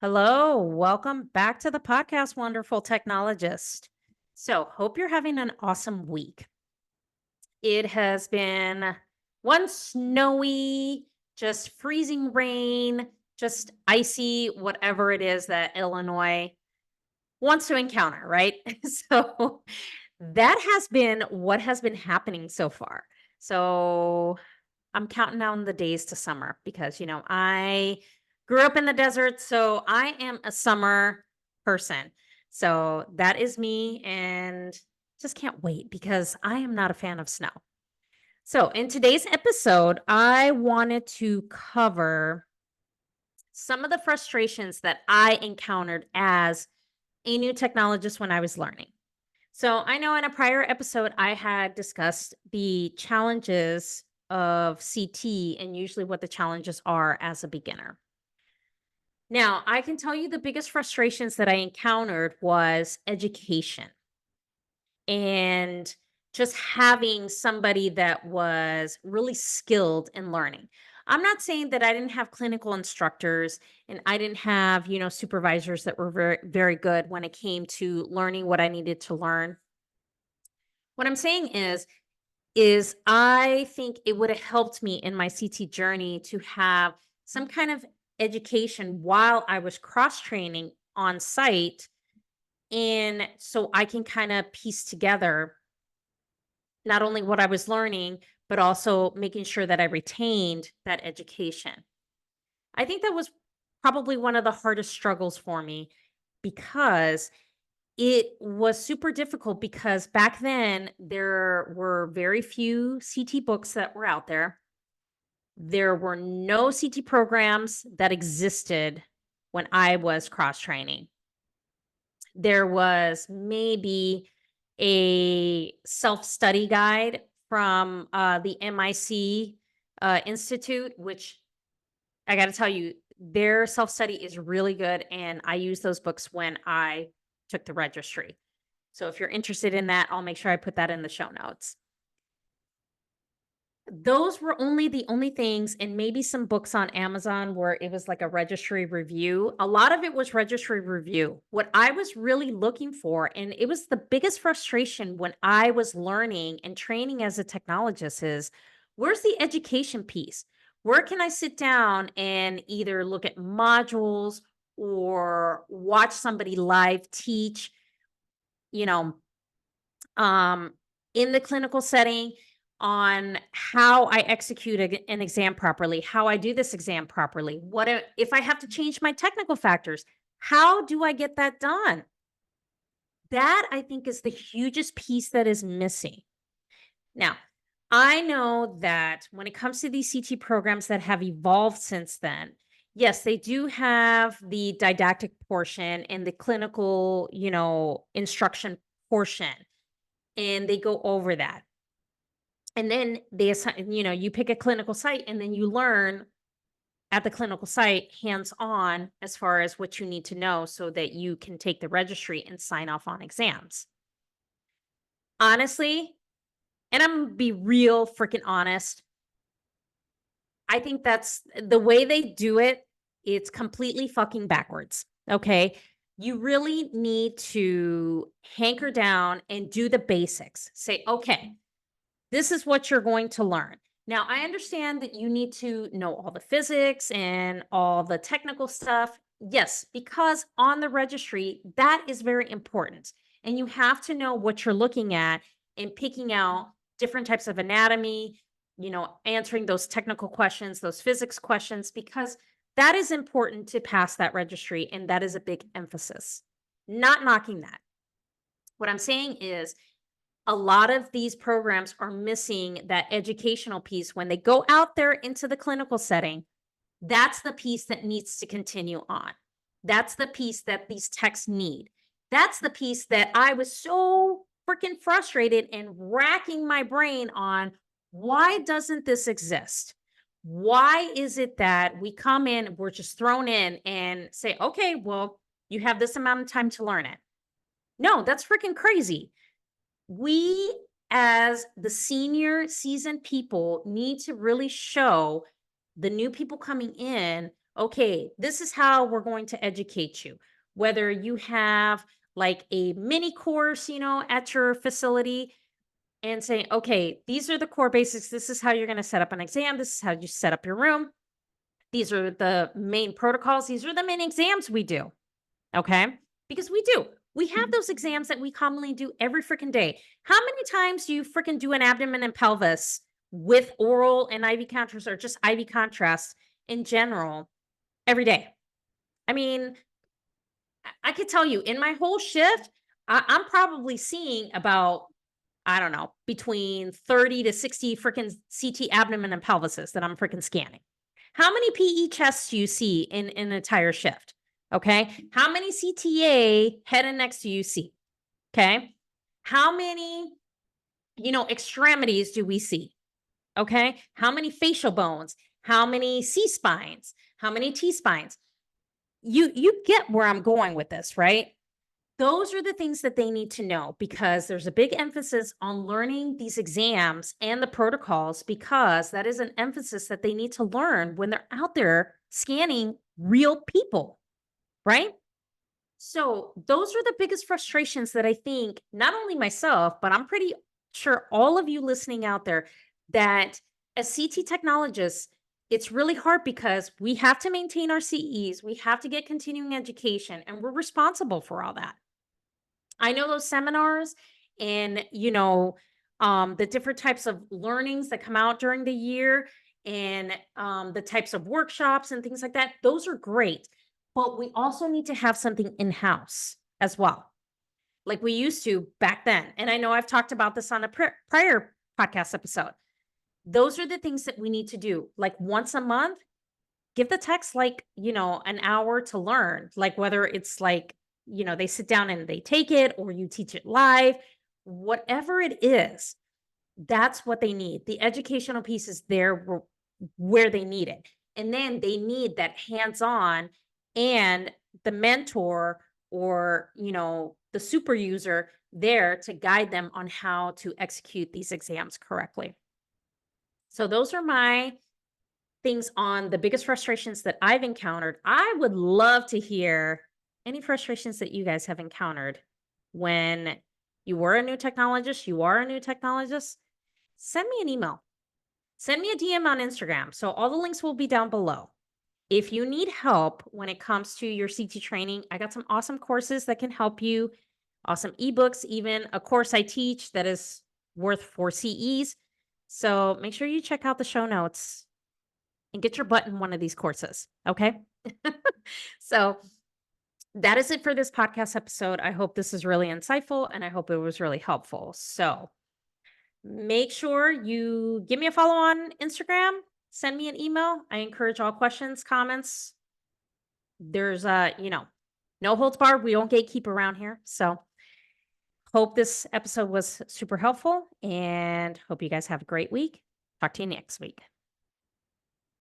Hello, welcome back to the podcast, wonderful technologist. So, hope you're having an awesome week. It has been one snowy, just freezing rain, just icy, whatever it is that Illinois wants to encounter, right? So, that has been what has been happening so far. So, I'm counting down the days to summer because, I grew up in the desert, so I am a summer person. So that is me and just can't wait because I am not a fan of snow. So, in today's episode, I wanted to cover some of the frustrations that I encountered as a new technologist when I was learning. So I know in a prior episode, I had discussed the challenges of CT and usually what the challenges are as a beginner. Now, I can tell you the biggest frustrations that I encountered was education and just having somebody that was really skilled in learning. I'm not saying that I didn't have clinical instructors and I didn't have, supervisors that were very, very good when it came to learning what I needed to learn. What I'm saying is I think it would have helped me in my CT journey to have some kind of education while I was cross training on site. And so I can kind of piece together not only what I was learning, but also making sure that I retained that education. I think that was probably one of the hardest struggles for me because it was super difficult because back then there were very few CT books that were out there. There were no CT programs that existed when I was cross training. There was maybe a self study guide from the MIC Institute, which I got to tell you, their self study is really good. And I use those books when I took the registry. So if you're interested in that, I'll make sure I put that in the show notes. Those were only the only things, and maybe some books on Amazon where it was like a registry review. A lot of it was registry review. What I was really looking for, and it was the biggest frustration when I was learning and training as a technologist, is where's the education piece? Where can I sit down and either look at modules or watch somebody live teach, you know, um, in the clinical setting on how I execute an exam properly, how I do this exam properly. If I have to change my technical factors? How do I get that done? That I think is the hugest piece that is missing. Now, I know that when it comes to these CT programs that have evolved since then, yes, they do have the didactic portion and the clinical, instruction portion, and they go over that. And then they assign, you pick a clinical site and then you learn at the clinical site hands on as far as what you need to know so that you can take the registry and sign off on exams. Honestly, and I'm gonna be real freaking honest, I think that's the way they do it. It's completely fucking backwards. Okay. You really need to hanker down and do the basics. Say, okay, this is what you're going to learn. Now, I understand that you need to know all the physics and all the technical stuff. Yes, because on the registry, that is very important. And you have to know what you're looking at and picking out different types of anatomy, answering those technical questions, those physics questions, because that is important to pass that registry. And that is a big emphasis. Not knocking that. What I'm saying is, a lot of these programs are missing that educational piece when they go out there into the clinical setting. That's the piece that needs to continue on. That's the piece that these techs need. That's the piece that I was so freaking frustrated and racking my brain on. Why doesn't this exist? Why is it that we come in, we're just thrown in and say, okay, well, you have this amount of time to learn it? No, that's freaking crazy. We, as the senior seasoned people, need to really show the new people coming in, okay, this is how we're going to educate you. Whether you have like a mini course, at your facility and saying, okay, these are the core basics. This is how you're going to set up an exam. This is how you set up your room. These are the main protocols. These are the main exams we do. Okay. Because we do. We have those exams that we commonly do every freaking day. How many times do you freaking do an abdomen and pelvis with oral and IV contrast or just IV contrast in general every day? I mean, I could tell you in my whole shift, I'm probably seeing about, I don't know, between 30 to 60 freaking CT abdomen and pelvises that I'm freaking scanning. How many PE chests do you see in an entire shift? Okay. How many CTA head and necks do you see? Okay. How many, extremities do we see? Okay. How many facial bones? How many C spines? How many T spines? You get where I'm going with this, right? Those are the things that they need to know because there's a big emphasis on learning these exams and the protocols because that is an emphasis that they need to learn when they're out there scanning real people, right? So, those are the biggest frustrations that I think not only myself, but I'm pretty sure all of you listening out there that as CT technologists, it's really hard because we have to maintain our CEs, we have to get continuing education, and we're responsible for all that. I know those seminars and, the different types of learnings that come out during the year and the types of workshops and things like that. Those are great. But we also need to have something in house as well, like we used to back then. And I know I've talked about this on a prior podcast episode. Those are the things that we need to do. Like once a month, give the text like, an hour to learn, like whether it's like, they sit down and they take it or you teach it live, whatever it is, that's what they need. The educational piece is there where they need it. And then they need that hands-on and the mentor or, the super user there to guide them on how to execute these exams correctly. So those are my things on the biggest frustrations that I've encountered. I would love to hear any frustrations that you guys have encountered when you were a new technologist, you are a new technologist. Send me an email, send me a DM on Instagram. So all the links will be down below. If you need help when it comes to your CT training, I got some awesome courses that can help you, awesome ebooks, even a course I teach that is worth 4 CEs. So make sure you check out the show notes and get your butt in one of these courses. Okay. So that is it for this podcast episode. I hope this is really insightful and I hope it was really helpful. So make sure you give me a follow on Instagram, send me an email. I encourage all questions, comments. There's no holds barred. We don't gatekeep around here. So hope this episode was super helpful and hope you guys have a great week. Talk to you next week.